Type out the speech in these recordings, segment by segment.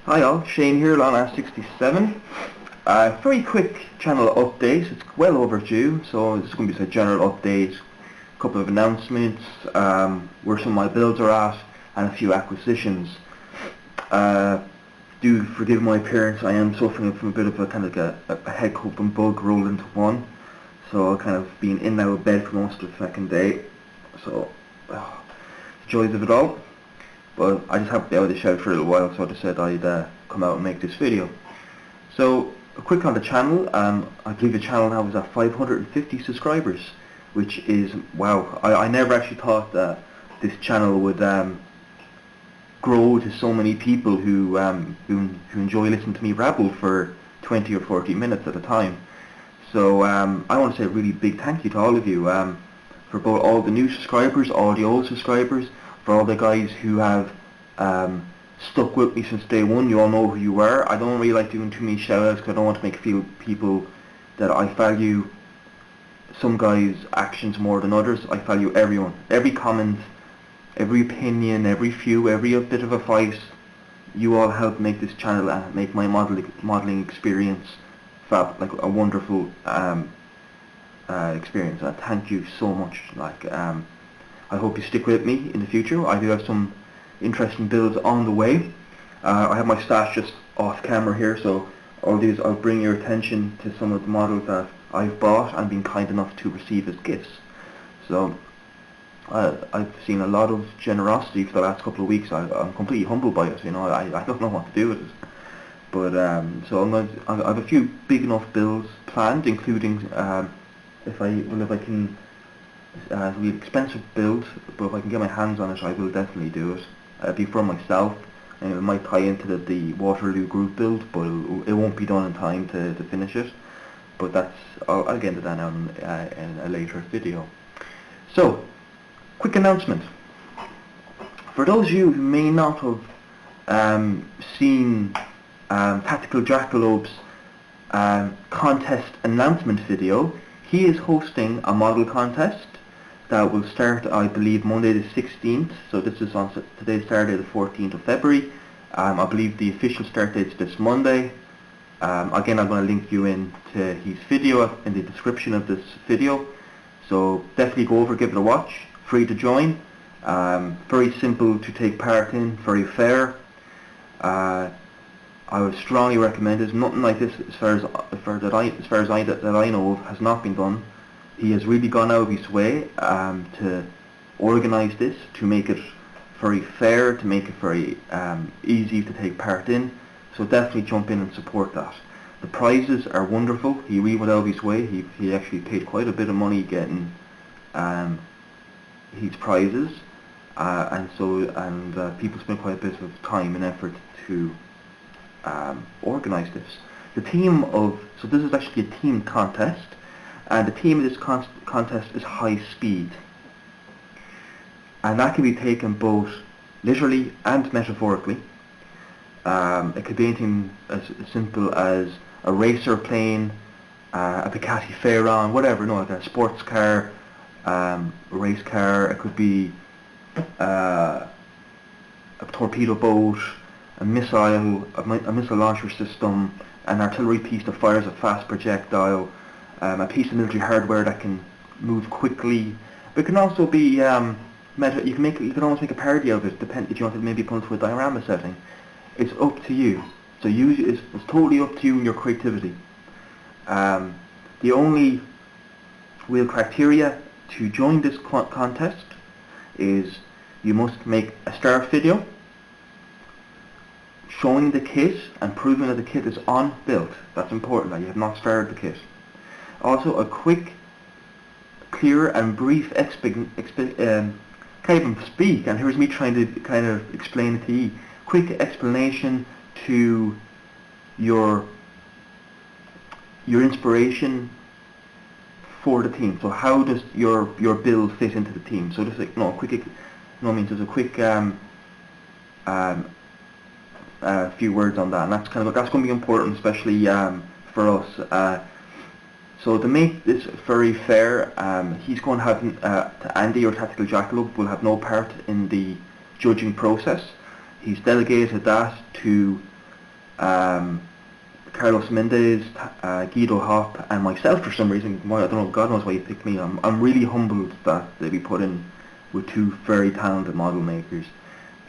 Hi all, Shane here, Lana67. Very quick channel update. It's well overdue, so this is going to be a general update, a couple of announcements, where some of my builds are at, and a few acquisitions. Do forgive my appearance. I am suffering from a bit of a kind of a head cold and bug rolled into one, so I've kind of been in and out of bed for most of the second day. So the joys of it all. But I just haven't been out of the shed for a little while, so I decided I'd come out and make this video. So, a quick on the channel. I believe the channel now is at 550 subscribers, which is, wow. I never actually thought that this channel would grow to so many people who enjoy listening to me rabble for 20 or 40 minutes at a time. So I want to say a really big thank you to all of you, for both all the new subscribers, all the old subscribers, for all the guys who have stuck with me since day one. You all know who you are. I don't really like doing too many shout-outs because I don't want to make feel people that I value some guys' actions more than others. I value everyone. Every comment, every opinion, every view, every bit of advice. You all help make this channel and make my modelling experience fab, like a wonderful experience. Thank you so much. I hope you stick with me in the future. I do have some interesting builds on the way. I have my stash just off camera here, so all I'll do is I'll bring your attention to some of the models that I've bought and been kind enough to receive as gifts. So I've seen a lot of generosity for the last couple of weeks. I'm completely humbled by it. You know, I don't know what to do with it. But so I have a few big enough builds planned, including if I can. It'll be an expensive build, but if I can get my hands on it, I will definitely do it. It'll be for myself, and it might tie into the Waterloo group build, but it won't be done in time to finish it. But I'll get into that now in a later video. So, quick announcement. For those of you who may not have seen Tactical Jackalope's contest announcement video, he is hosting a model contest that will start, I believe, Monday the 16th. So this is on today's Saturday the 14th of February. I believe the official start date is this Monday. Again, I'm going to link you into his video in the description of this video. So definitely go over, give it a watch. Free to join. Very simple to take part in. Very fair. I would strongly recommend it. Nothing like this, as far as I know of, has not been done. He has really gone out of his way to organise this, to make it very fair, to make it very easy to take part in. So definitely jump in and support that. The prizes are wonderful. He really went out of his way. He actually paid quite a bit of money getting his prizes, and people spent quite a bit of time and effort to organise this. So this is actually a team contest, and the theme of this contest is high speed, and that can be taken both literally and metaphorically. It could be anything as simple as a racer plane, a Bugatti Veyron, whatever, like a sports car, a race car. It could be a torpedo boat, a missile launcher system, an artillery piece that fires a fast projectile, a piece of military hardware that can move quickly. But it can also be you can almost make a parody of it, if you want to maybe put it to a diorama setting. It's up to you. So it's totally up to you and your creativity. The only real criteria to join this contest is you must make a start video showing the kit and proving that the kit is on-built. That's important, that you have not started the kit. Also, a quick, clear and brief can't even speak, and here's me trying to kind of explain it to you. Quick explanation to your inspiration for the team. So how does your build fit into the team? So just like there's a quick few words on that, and that's going to be important, especially for us. So to make this very fair, he's going to have Andy or Tactical Jackalope will have no part in the judging process. He's delegated that to Carlos Mendez, Guido Hop, and myself for some reason. I don't know, God knows why you picked me. I'm really humbled that they be put in with two very talented model makers.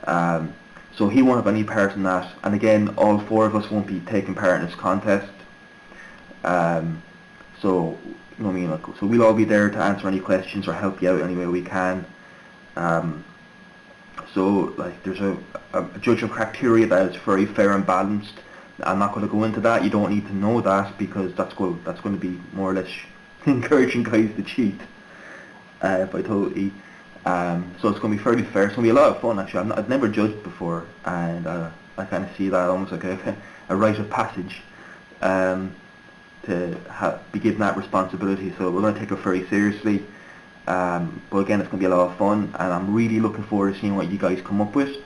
So he won't have any part in that, and again, all four of us won't be taking part in this contest. So, you know what I mean, like, so we'll all be there to answer any questions or help you out any way we can. So, like, there's a judging criteria that is very fair and balanced. I'm not going to go into that. You don't need to know that, because that's going to be more or less encouraging guys to cheat. If I told you. So it's going to be fairly fair. It's going to be a lot of fun, actually. I've never judged before, and I kind of see that almost like a rite of passage, to be given that responsibility. So we're going to take it very seriously. But again, it's going to be a lot of fun, and I'm really looking forward to seeing what you guys come up with.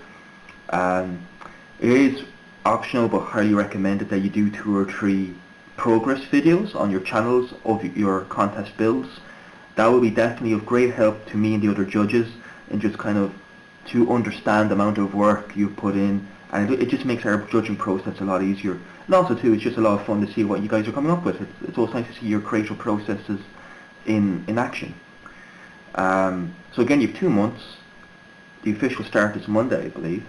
It is optional, but highly recommended that you do 2 or 3 progress videos on your channels of your contest builds. That will be definitely of great help to me and the other judges, and just kind of to understand the amount of work you put in, and it just makes our judging process a lot easier. And also too, it's just a lot of fun to see what you guys are coming up with. It's also nice to see your creative processes in action. So again, you have 2 months. The official start is Monday, I believe.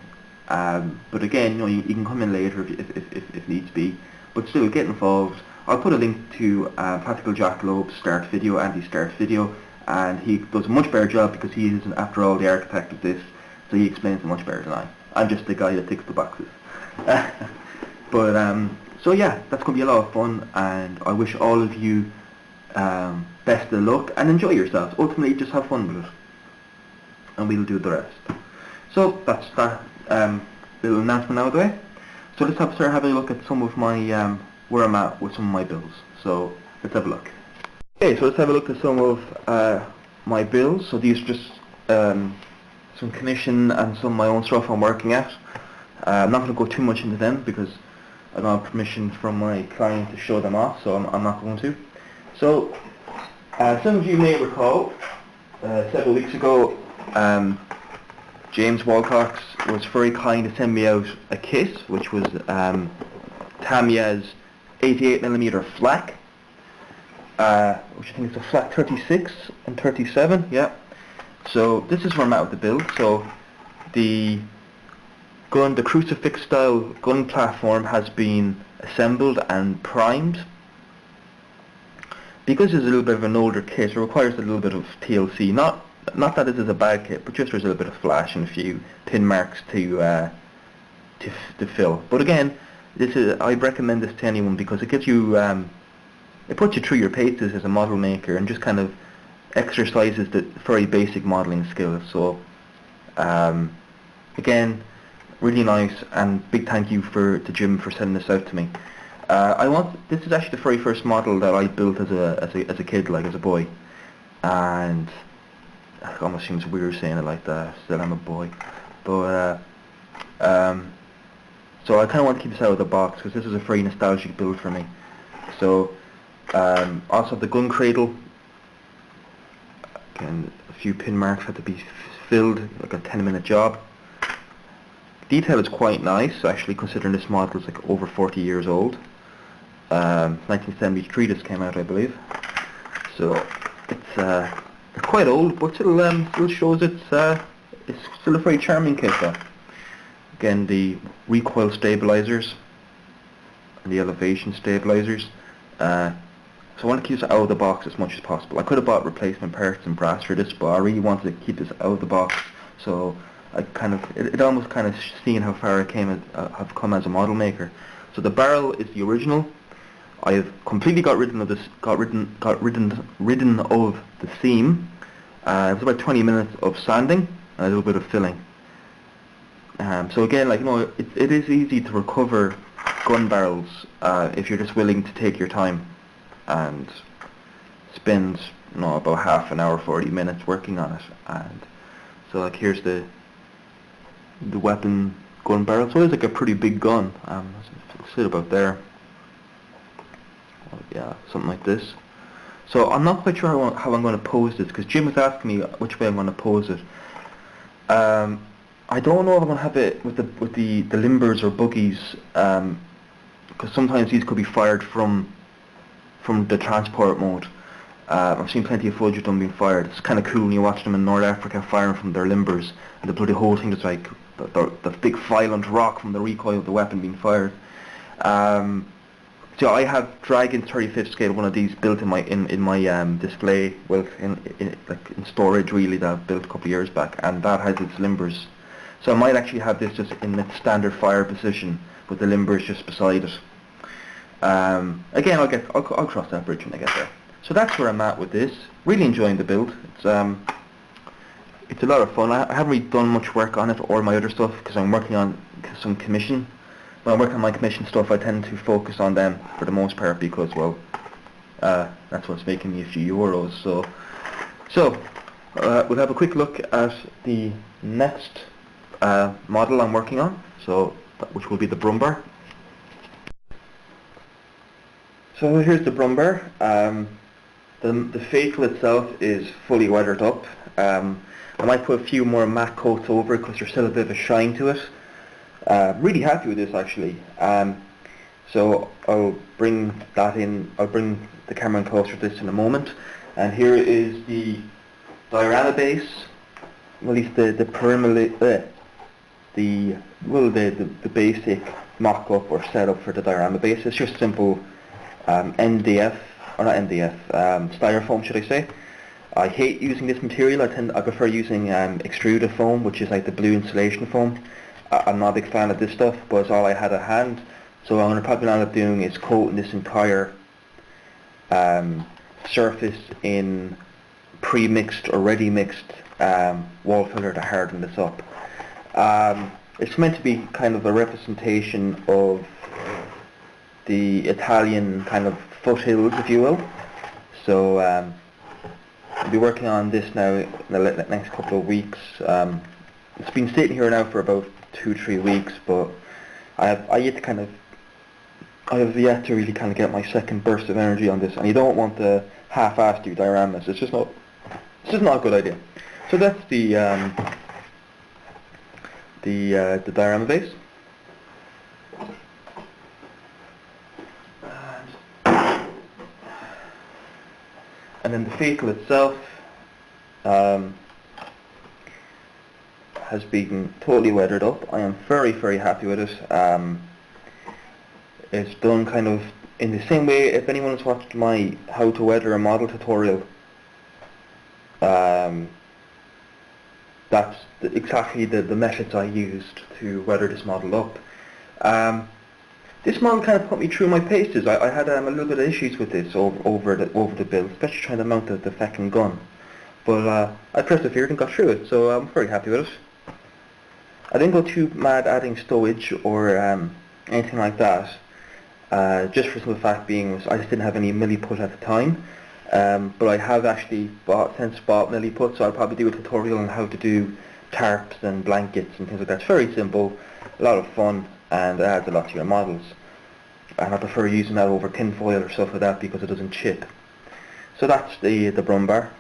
But again, you know, you can come in later if needs be. But still, get involved. I'll put a link to Tactical Jackleope's start video, Andy's start video, and he does a much better job because he is, after all, the architect of this, so he explains it much better than I. I'm just the guy that ticks the boxes. But so yeah, that's going to be a lot of fun, and I wish all of you best of luck and enjoy yourselves. Ultimately, just have fun with it, and we'll do the rest. So that's that little announcement out of the way. So let's start having a look at some of my where I'm at with some of my builds. So let's have a look. Okay, so let's have a look at some of my builds. So these are just some commission and some of my own stuff I'm working at. I'm not going to go too much into them because I don't have permission from my client to show them off, so I'm not going to. So some of you may recall several weeks ago, James Walcox was very kind to send me out a kit, which was Tamiya's 88mm flak, which I think is a flak 36 and 37, yeah. So this is where I'm at with the build. So the crucifix style gun platform has been assembled and primed. Because it's a little bit of an older kit, it requires a little bit of TLC. Not that this is a bad kit, but just there's a little bit of flash and a few pin marks to fill. But again, I'd recommend this to anyone because it gives you, it puts you through your paces as a model maker and just kind of exercises the very basic modeling skills. So again, really nice, and big thank you to Jim for sending this out to me. This is actually the very first model that I built as a kid, like as a boy, and it almost seems weird saying it like that. Still, I'm a boy, but so I kind of want to keep this out of the box because this is a very nostalgic build for me. So also the gun cradle. Again, a few pin marks had to be filled, like a 10-minute job. Detail is quite nice, actually, considering this model is like over 40 years old. 1973 this came out, I believe. So it's quite old, but still shows it's still a very charming kit though. Again, the recoil stabilizers and the elevation stabilizers. So I want to keep this out of the box as much as possible. I could have bought replacement parts and brass for this, but I really wanted to keep this out of the box. So I kind of, it almost kind of seeing how far I have come as a model maker. So the barrel is the original. I have completely got rid of the seam. It was about 20 minutes of sanding and a little bit of filling. So again, like, you know, it is easy to recover gun barrels if you're just willing to take your time and spend, you know, about half an hour, 40 minutes working on it. And so, like, here's the weapon gun barrel. So it's like a pretty big gun. It'll sit about there. Yeah, something like this. So I'm not quite sure how I'm going to pose this because Jim was asking me which way I'm going to pose it. I don't know if I'm going to have it with the limbers or buggies because sometimes these could be fired from the transport mode. I've seen plenty of footage of them being fired. It's kind of cool when you watch them in North Africa firing from their limbers, and the bloody whole thing is like the big violent rock from the recoil of the weapon being fired. So I have Dragon 35th scale, one of these built in my display, well, in storage really, that I've built a couple of years back, and that has its limbers. So I might actually have this just in its standard fire position with the limbers just beside it. Again, I'll cross that bridge when I get there. So that's where I'm at with this. Really enjoying the build. It's a lot of fun. I haven't really done much work on it or my other stuff because I'm working on some commission. When I work on my commission stuff, I tend to focus on them for the most part because, well, that's what's making me a few euros. So we'll have a quick look at the next model I'm working on, which will be the Brumbar. So here's the Brumbar. The facial itself is fully weathered up. I might put a few more matte coats over it because there's still a bit of a shine to it. Really happy with this actually. So I'll bring that in. I'll bring the camera in closer to this in a moment. And here is the diorama base. Well, at least the basic mock-up or setup for the diorama base. It's just simple MDF, or not MDF, styrofoam should I say. I hate using this material. I prefer using extruded foam, which is like the blue insulation foam. I'm not a big fan of this stuff, but it's all I had at hand. So what I'm going to probably end up doing is coating this entire surface in pre-mixed or ready-mixed wall filler to harden this up. It's meant to be kind of a representation of the Italian kind of foothills, if you will. So I'll be working on this now in the next couple of weeks. It's been sitting here now for about 2-3 weeks, but I have yet to really kind of get my second burst of energy on this, and you don't want the half-assed dioramas. It's just not a good idea. So that's the diorama base. And then the facial itself has been totally weathered up. I am very, very happy with it. It's done kind of in the same way. If anyone has watched my how to weather a model tutorial, that's exactly the methods I used to weather this model up. This model kind of put me through my paces. I had a little bit of issues with this over the build, especially trying to mount the fucking gun. But I persevered and got through it, so I'm very happy with it. I didn't go too mad adding stowage or anything like that, just for the fact being I just didn't have any milliput at the time. But I have actually since bought milliput, so I'll probably do a tutorial on how to do tarps and blankets and things like that. It's very simple, a lot of fun, and it adds a lot to your models. And I prefer using that over tinfoil or stuff like that because it doesn't chip. So that's the Brumbar.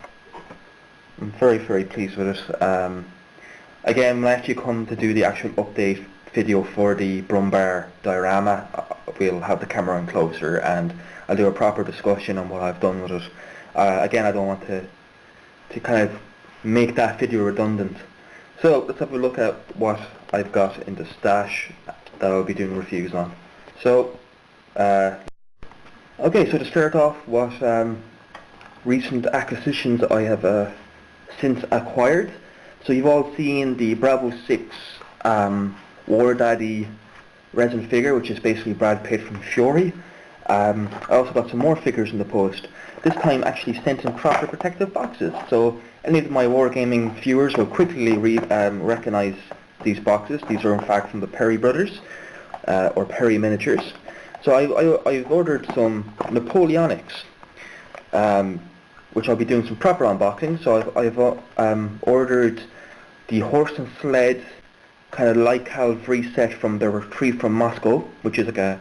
I'm very, very pleased with it. Again, when I actually come to do the actual update video for the Brumbar diorama, we'll have the camera on closer and I'll do a proper discussion on what I've done with it. Again, I don't want to kind of make that video redundant. So let's have a look at what I've got in the stash that I'll be doing reviews on. So, okay, so to start off, what recent acquisitions I have since acquired. So you've all seen the Bravo 6 War Daddy resin figure, which is basically Brad Pitt from Fury. I also got some more figures in the post, this time actually sent in proper protective boxes. So any of my wargaming viewers will quickly recognize these boxes. These are in fact from the Perry brothers, or Perry Miniatures. So I've ordered some Napoleonics, which I'll be doing some proper unboxing. So I've ordered the Horse and Sled kind of light cavalry set from the Retreat from Moscow, which is like a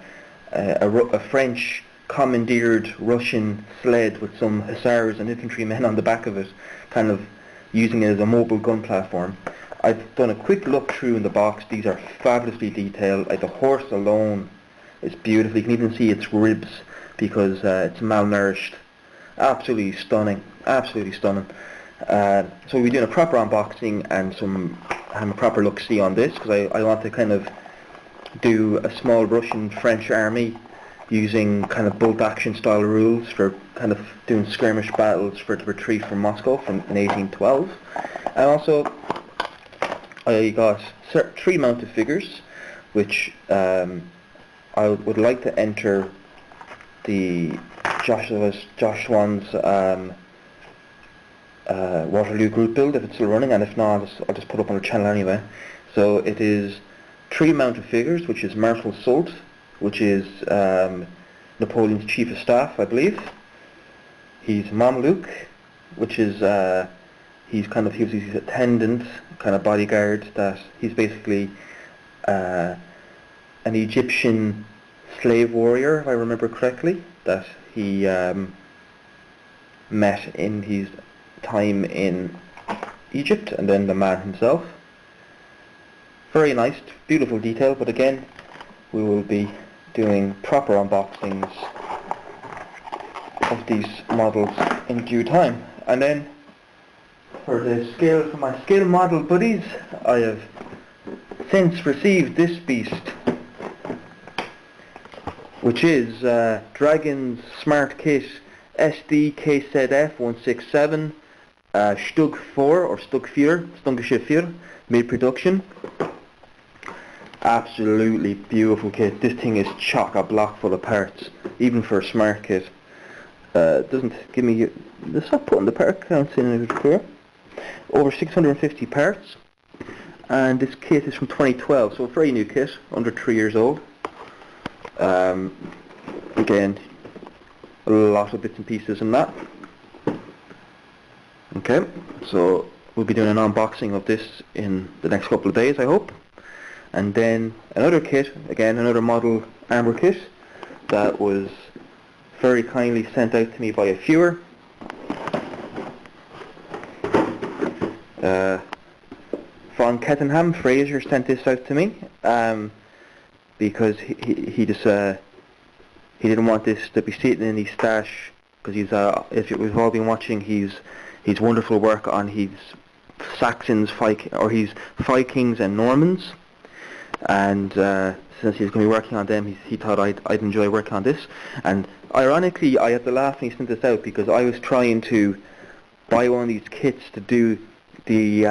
French commandeered Russian sled with some hussars and infantrymen on the back of it, kind of using it as a mobile gun platform. I've done a quick look through in the box. These are fabulously detailed. Like the horse alone It's beautiful. You can even see its ribs because it's malnourished. Absolutely stunning. Absolutely stunning. So we'll be doing a proper unboxing and have a proper look-see on this, because I want to kind of do a small Russian French army using kind of bolt action style rules for kind of doing skirmish battles for the retreat from Moscow in 1812. And also I got 3 mounted figures which I would like to enter the Joshua's Waterloo group build if it's still running, and if not I'll just put up on the channel anyway. So it is 3 mounted figures, which is Marshal Soult, which is Napoleon's chief of staff, I believe. He's Mamluk, which is he was his attendant, kind of bodyguard. That he's basically an Egyptian slave warrior, if I remember correctly, that he met in his time in Egypt, and then the man himself. Very nice, beautiful detail, but again, we will be doing proper unboxings of these models in due time. And then for my scale model buddies, I have since received this beast, which is Dragon's Smart Kit SD KZF167 Stug 4 or Stug 4, Stungische 4, mid-production. Absolutely beautiful kit. This thing is chock-a-block full of parts, even for a smart kit. Doesn't give me... Let's not putting the part counts in it here. Over 650 parts, and this kit is from 2012, so a very new kit, under 3 years old. Again, a lot of bits and pieces in that. Okay, so we'll be doing an unboxing of this in the next couple of days, I hope. And then another kit, again another model armor kit, that was very kindly sent out to me by a viewer. Vonketteringham, Fraser, sent this out to me because he didn't want this to be sitting in his stash, because he's if we've all been watching his wonderful work on his Saxons, his Vikings and Normans, and since he's going to be working on them, he thought I'd enjoy working on this. And ironically, I had to laugh when he sent this out, because I was trying to buy one of these kits to do the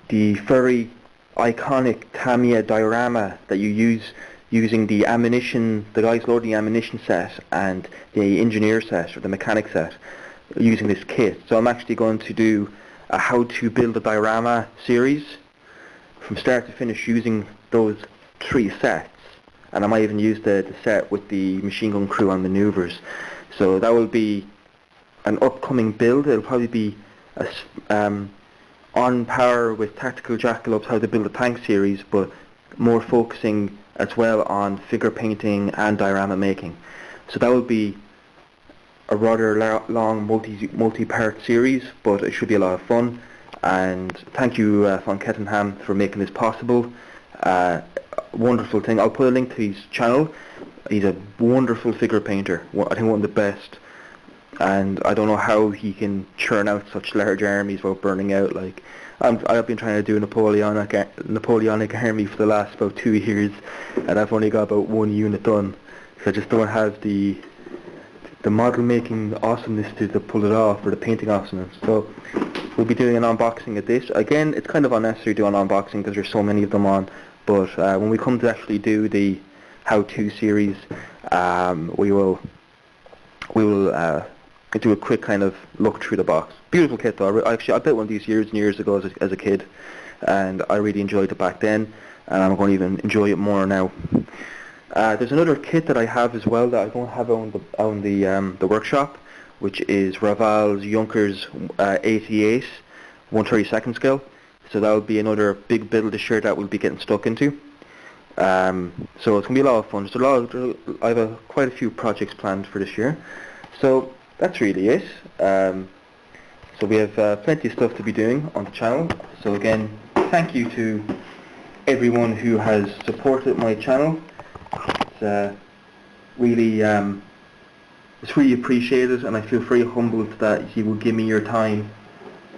very iconic Tamiya diorama that you use using the ammunition, the guys loading the ammunition set and the engineer set or the mechanic set, using this kit. So I'm actually going to do a how to build a diorama series from start to finish using those 3 sets, and I might even use the set with the machine gun crew on maneuvers. So that will be an upcoming build. It'll probably be on par with Tactical Jackalope's How to Build a Tank series, but more focusing as well on figure painting and diorama making. So that will be a rather long multi-part series, but it should be a lot of fun. And thank you Vonketteringham for making this possible. Wonderful thing. I'll put a link to his channel. He's a wonderful figure painter, I think one of the best, and I don't know how he can churn out such large armies without burning out. Like, I've been trying to do a Napoleonic army for the last about 2 years, and I've only got about 1 unit done, so I just don't have the model making awesomeness to pull it off, or the painting awesomeness. So we'll be doing an unboxing of this. Again, it's kind of unnecessary to do an unboxing because there's so many of them on, but when we come to actually do the how-to series, we will do a quick kind of look through the box. Beautiful kit though. I built one of these years and years ago as a kid, and I really enjoyed it back then, and I'm going to even enjoy it more now. There's another kit that I have as well that I don't have on the workshop, which is Raval's Junkers 88 132nd scale. So that will be another big build this year that we'll be getting stuck into. So it's going to be a lot of fun. I have quite a few projects planned for this year. So that's really it. So we have plenty of stuff to be doing on the channel. So again, thank you to everyone who has supported my channel really it's really appreciated, and I feel very humbled that you would give me your time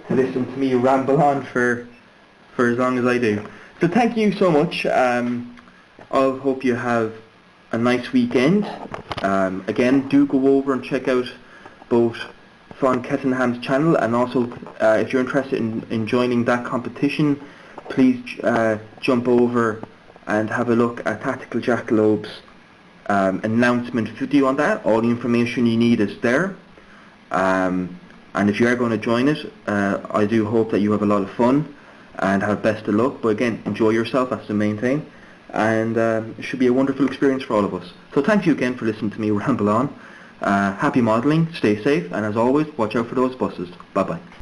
to listen to me ramble on for as long as I do. So thank you so much. I hope you have a nice weekend. Again, do go over and check out both vonketteringham channel, and also if you're interested in joining that competition, please jump over and have a look at Tactical Jackalope's announcement video on that. All the information you need is there. And if you are going to join it, I do hope that you have a lot of fun and have best of luck. But again, enjoy yourself, that's the main thing. And it should be a wonderful experience for all of us. So thank you again for listening to me ramble on. Happy modelling, stay safe, and as always, watch out for those buses. Bye bye.